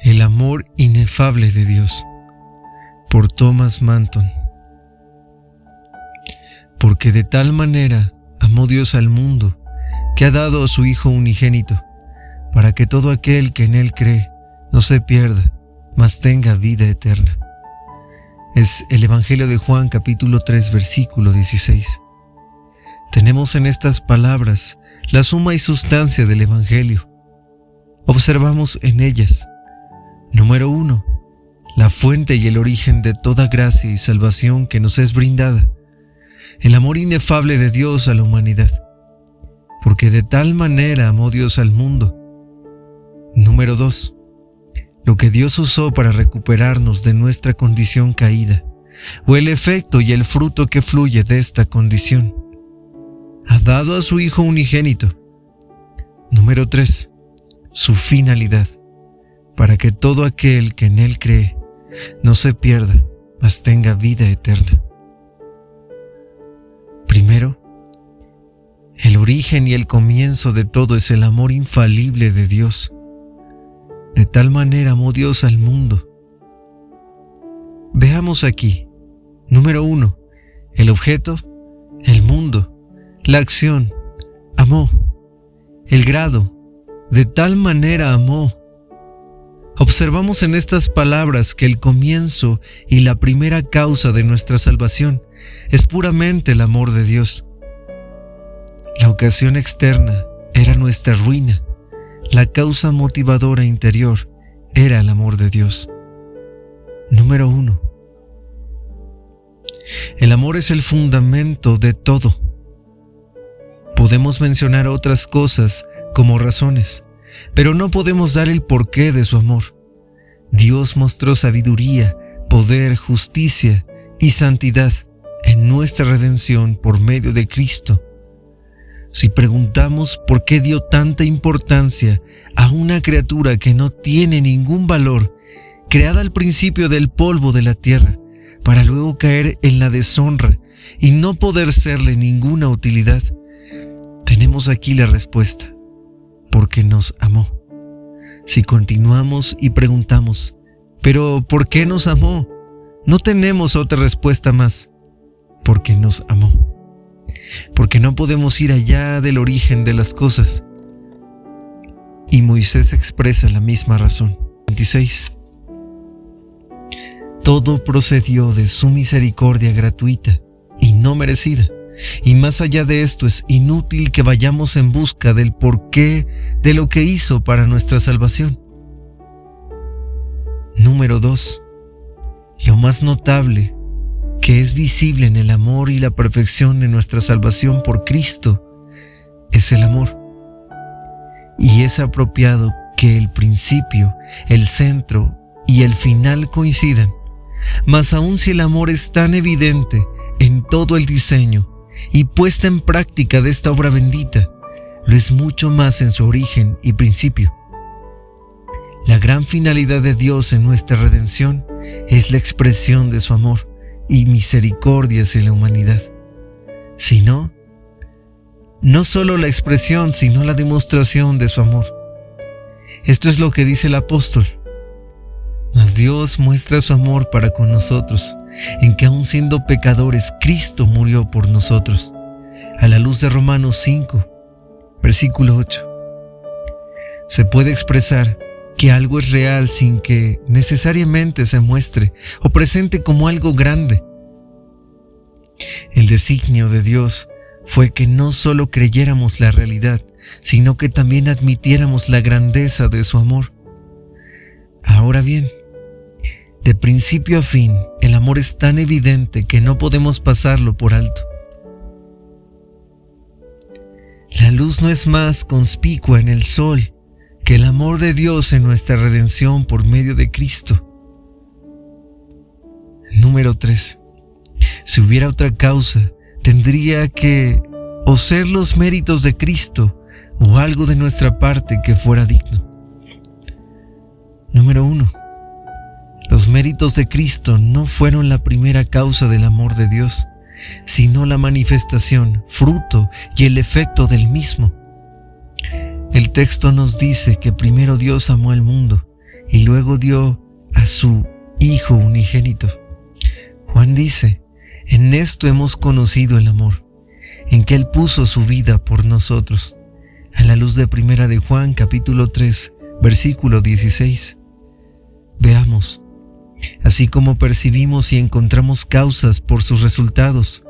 El amor inefable de Dios, por Thomas Manton. Porque de tal manera amó Dios al mundo, que ha dado a su Hijo unigénito, para que todo aquel que en Él cree no se pierda, mas tenga vida eterna. Es el Evangelio de Juan, capítulo 3, versículo 16. Tenemos en estas palabras la suma y sustancia del Evangelio. Observamos en ellas: número 1, la fuente y el origen de toda gracia y salvación que nos es brindada, el amor inefable de Dios a la humanidad, porque de tal manera amó Dios al mundo. Número 2, lo que Dios usó para recuperarnos de nuestra condición caída, o el efecto y el fruto que fluye de esta condición. Ha dado a su Hijo unigénito. Número 3, su finalidad, para que todo aquel que en Él cree no se pierda, mas tenga vida eterna. Primero, el origen y el comienzo de todo es el amor infalible de Dios. De tal manera amó Dios al mundo. Veamos aquí: número 1, el objeto, el mundo, la acción, amó. El grado, de tal manera amó. Observamos en estas palabras que el comienzo y la primera causa de nuestra salvación es puramente el amor de Dios. La ocasión externa era nuestra ruina. La causa motivadora interior era el amor de Dios. Número 1. El amor es el fundamento de todo. Podemos mencionar otras cosas como razones, pero no podemos dar el porqué de su amor. Dios mostró sabiduría, poder, justicia y santidad en nuestra redención por medio de Cristo. Si preguntamos por qué dio tanta importancia a una criatura que no tiene ningún valor, creada al principio del polvo de la tierra, para luego caer en la deshonra y no poder serle ninguna utilidad, tenemos aquí la respuesta: porque nos amó. Si continuamos y preguntamos, ¿pero por qué nos amó?, no tenemos otra respuesta más: porque nos amó. Porque no podemos ir allá del origen de las cosas. Y Moisés expresa la misma razón. 26. Todo procedió de su misericordia gratuita y no merecida. Y más allá de esto es inútil que vayamos en busca del porqué de lo que hizo para nuestra salvación. Número 2. Lo más notable que es visible en el amor y la perfección de nuestra salvación por Cristo es el amor. Y es apropiado que el principio, el centro y el final coincidan, mas aun si el amor es tan evidente en todo el diseño y puesta en práctica de esta obra bendita, lo es mucho más en su origen y principio. La gran finalidad de Dios en nuestra redención es la expresión de su amor y misericordia hacia la humanidad. Si no solo la expresión, sino la demostración de su amor. Esto es lo que dice el apóstol: mas Dios muestra su amor para con nosotros, en que aun siendo pecadores, Cristo murió por nosotros, a la luz de Romanos 5, versículo 8. Se puede expresar que algo es real sin que necesariamente se muestre o presente como algo grande. El designio de Dios fue que no solo creyéramos la realidad, sino que también admitiéramos la grandeza de su amor. Ahora bien, de principio a fin, el amor es tan evidente que no podemos pasarlo por alto. La luz no es más conspicua en el sol que el amor de Dios en nuestra redención por medio de Cristo. Número 3. Si hubiera otra causa, tendría que o ser los méritos de Cristo o algo de nuestra parte que fuera digno. Número 1. Los méritos de Cristo no fueron la primera causa del amor de Dios, sino la manifestación, fruto y el efecto del mismo. El texto nos dice que primero Dios amó al mundo y luego dio a su Hijo unigénito. Juan dice: en esto hemos conocido el amor, en que Él puso su vida por nosotros, a la luz de 1 de Juan capítulo 3, versículo 16. Veamos, así como percibimos y encontramos causas por sus resultados,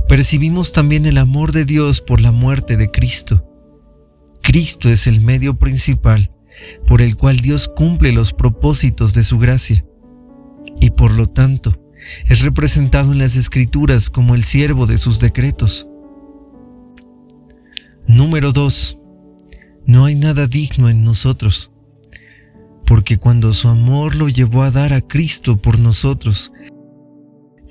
percibimos también el amor de Dios por la muerte de Cristo. Cristo es el medio principal por el cual Dios cumple los propósitos de su gracia, y por lo tanto es representado en las Escrituras como el siervo de sus decretos. Número 2. No hay nada digno en nosotros, porque cuando su amor lo llevó a dar a Cristo por nosotros,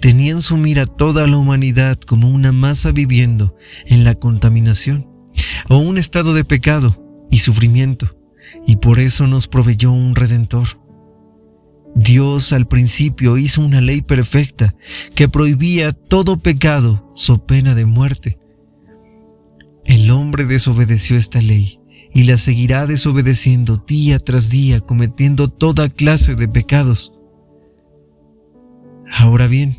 tenía en su mira toda la humanidad como una masa viviendo en la contaminación o un estado de pecado y sufrimiento, y por eso nos proveyó un Redentor. Dios al principio hizo una ley perfecta que prohibía todo pecado so pena de muerte. El hombre desobedeció esta ley y la seguirá desobedeciendo día tras día, cometiendo toda clase de pecados. Ahora bien,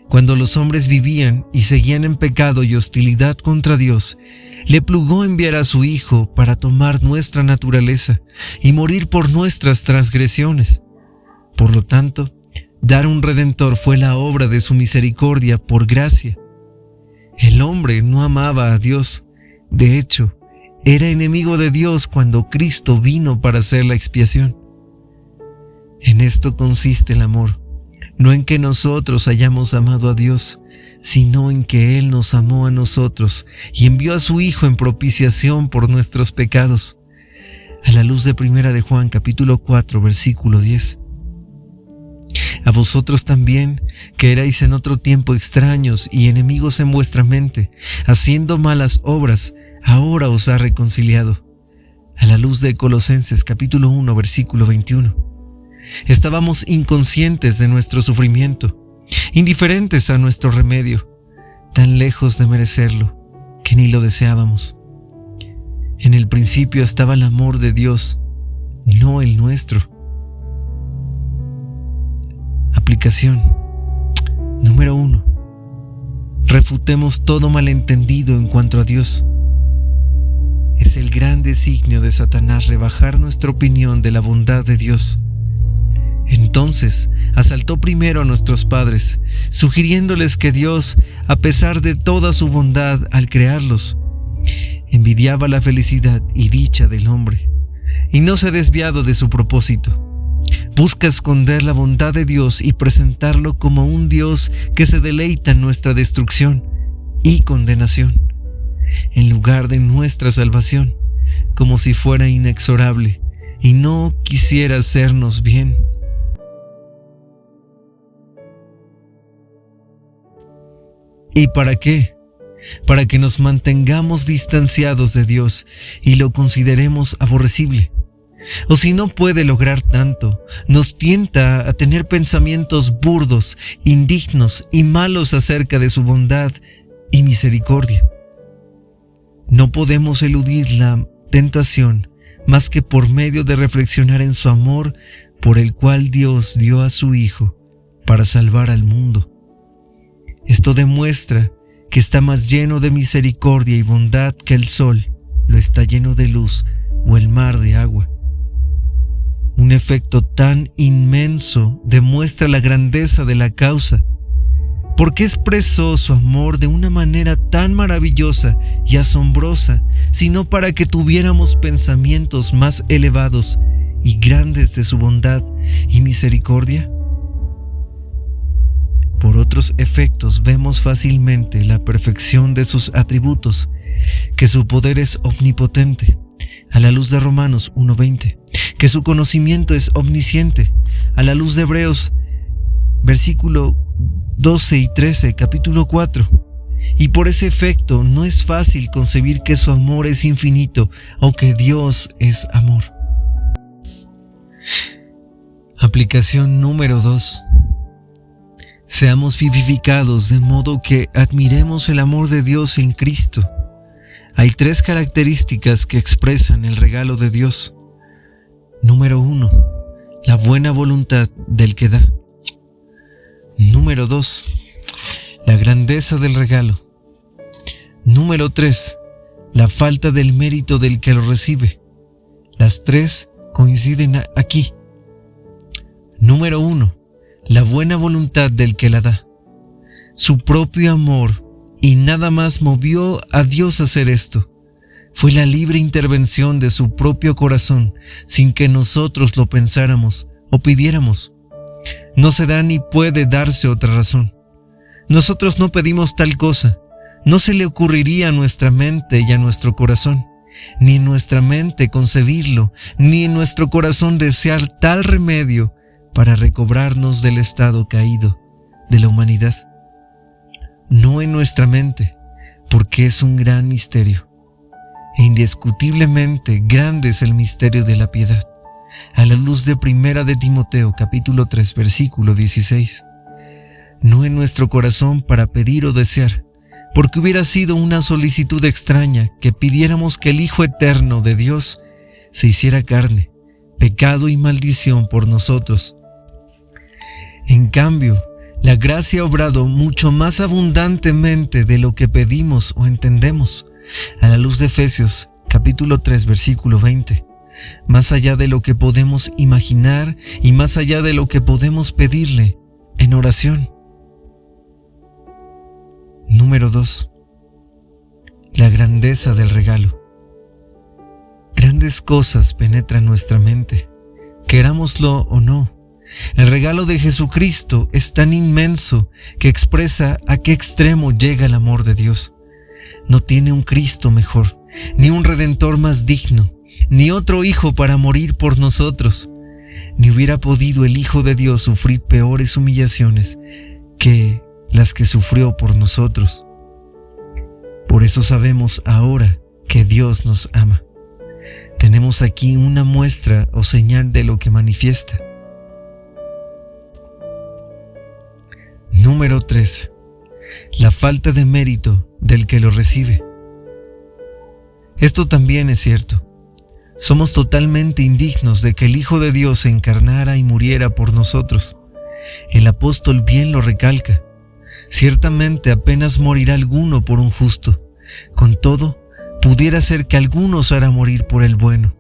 cuando los hombres vivían y seguían en pecado y hostilidad contra Dios, le plugó enviar a su Hijo para tomar nuestra naturaleza y morir por nuestras transgresiones. Por lo tanto, dar un Redentor fue la obra de su misericordia por gracia. El hombre no amaba a Dios. De hecho, era enemigo de Dios cuando Cristo vino para hacer la expiación. En esto consiste el amor, no en que nosotros hayamos amado a Dios, sino en que Él nos amó a nosotros y envió a su Hijo en propiciación por nuestros pecados, a la luz de 1 de Juan capítulo 4, versículo 10. A vosotros también, que erais en otro tiempo extraños y enemigos en vuestra mente, haciendo malas obras, ahora os ha reconciliado. A la luz de Colosenses capítulo 1, versículo 21. Estábamos inconscientes de nuestro sufrimiento, indiferentes a nuestro remedio, tan lejos de merecerlo, que ni lo deseábamos. En el principio estaba el amor de Dios, no el nuestro. Aplicación. Número 1. Refutemos todo malentendido en cuanto a Dios. Es el gran designio de Satanás rebajar nuestra opinión de la bondad de Dios. Entonces, asaltó primero a nuestros padres, sugiriéndoles que Dios, a pesar de toda su bondad al crearlos, envidiaba la felicidad y dicha del hombre, y no se ha desviado de su propósito. Busca esconder la bondad de Dios y presentarlo como un Dios que se deleita en nuestra destrucción y condenación, en lugar de nuestra salvación, como si fuera inexorable y no quisiera hacernos bien. ¿Y para qué? Para que nos mantengamos distanciados de Dios y lo consideremos aborrecible. O si no puede lograr tanto, nos tienta a tener pensamientos burdos, indignos y malos acerca de su bondad y misericordia. No podemos eludir la tentación más que por medio de reflexionar en su amor por el cual Dios dio a su Hijo para salvar al mundo. Esto demuestra que está más lleno de misericordia y bondad que el sol lo está lleno de luz o el mar de agua. Un efecto tan inmenso demuestra la grandeza de la causa. ¿Por qué expresó su amor de una manera tan maravillosa y asombrosa, sino para que tuviéramos pensamientos más elevados y grandes de su bondad y misericordia? Por otros efectos vemos fácilmente la perfección de sus atributos, que su poder es omnipotente, a la luz de Romanos 1:20, que su conocimiento es omnisciente, a la luz de Hebreos, versículo 12 y 13, capítulo 4. Y por ese efecto no es fácil concebir que su amor es infinito o que Dios es amor. Aplicación número 2. Seamos vivificados de modo que admiremos el amor de Dios en Cristo. Hay 3 características que expresan el regalo de Dios. Número 1. la buena voluntad del que da. Número 2, la grandeza del regalo. Número 3, la falta del mérito del que lo recibe. Las tres coinciden aquí. Número 1, la buena voluntad del que la da. Su propio amor y nada más movió a Dios a hacer esto. Fue la libre intervención de su propio corazón, sin que nosotros lo pensáramos o pidiéramos. No se da ni puede darse otra razón. Nosotros no pedimos tal cosa. No se le ocurriría a nuestra mente y a nuestro corazón, ni en nuestra mente concebirlo, ni en nuestro corazón desear tal remedio para recobrarnos del estado caído de la humanidad. No en nuestra mente, porque es un gran misterio. E indiscutiblemente grande es el misterio de la piedad, a la luz de 1 de Timoteo capítulo 3 versículo 16. No en nuestro corazón para pedir o desear, porque hubiera sido una solicitud extraña que pidiéramos que el Hijo eterno de Dios se hiciera carne, pecado y maldición por nosotros. En cambio, la gracia ha obrado mucho más abundantemente de lo que pedimos o entendemos, a la luz de Efesios capítulo 3 versículo 20, más allá de lo que podemos imaginar y más allá de lo que podemos pedirle en oración. Número 2, la grandeza del regalo. Grandes cosas penetran nuestra mente, querámoslo o no. El regalo de Jesucristo es tan inmenso que expresa a qué extremo llega el amor de Dios. No tiene un Cristo mejor, ni un Redentor más digno, ni otro Hijo para morir por nosotros. Ni hubiera podido el Hijo de Dios sufrir peores humillaciones que las que sufrió por nosotros. Por eso sabemos ahora que Dios nos ama. Tenemos aquí una muestra o señal de lo que manifiesta. Número 3, la falta de mérito del que lo recibe. Esto también es cierto. Somos totalmente indignos de que el Hijo de Dios se encarnara y muriera por nosotros. El apóstol bien lo recalca. Ciertamente apenas morirá alguno por un justo. Con todo, pudiera ser que alguno osara morir por el bueno.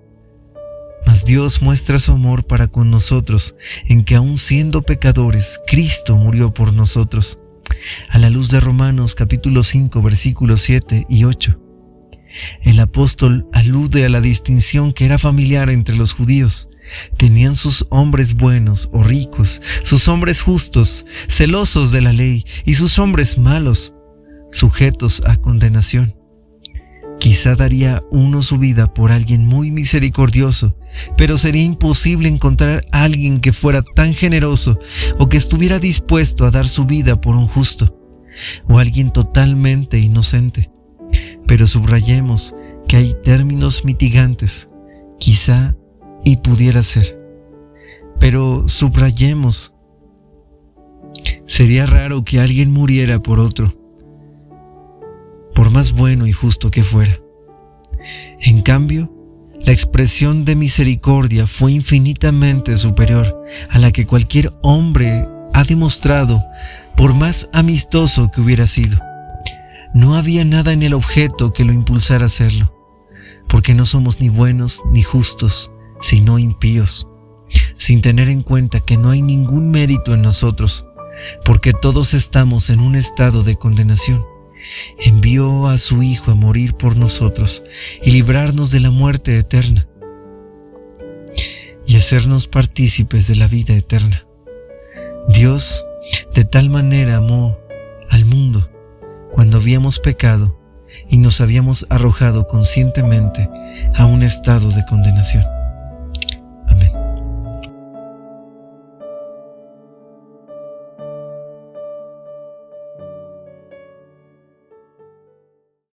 Mas Dios muestra su amor para con nosotros en que aun siendo pecadores, Cristo murió por nosotros. A la luz de Romanos capítulo 5 versículos 7 y 8. El apóstol alude a la distinción que era familiar entre los judíos. Tenían sus hombres buenos o ricos, sus hombres justos, celosos de la ley, y sus hombres malos, sujetos a condenación. Quizá daría uno su vida por alguien muy misericordioso, pero sería imposible encontrar a alguien que fuera tan generoso o que estuviera dispuesto a dar su vida por un justo, o alguien totalmente inocente. Pero subrayemos que hay términos mitigantes, quizá y pudiera ser. Pero subrayemos, sería raro que alguien muriera por otro, por más bueno y justo que fuera. En cambio, la expresión de misericordia fue infinitamente superior a la que cualquier hombre ha demostrado, por más amistoso que hubiera sido. No había nada en el objeto que lo impulsara a hacerlo, porque no somos ni buenos ni justos, sino impíos, sin tener en cuenta que no hay ningún mérito en nosotros, porque todos estamos en un estado de condenación. Envió a su Hijo a morir por nosotros y librarnos de la muerte eterna y hacernos partícipes de la vida eterna. Dios de tal manera amó al mundo cuando habíamos pecado y nos habíamos arrojado conscientemente a un estado de condenación.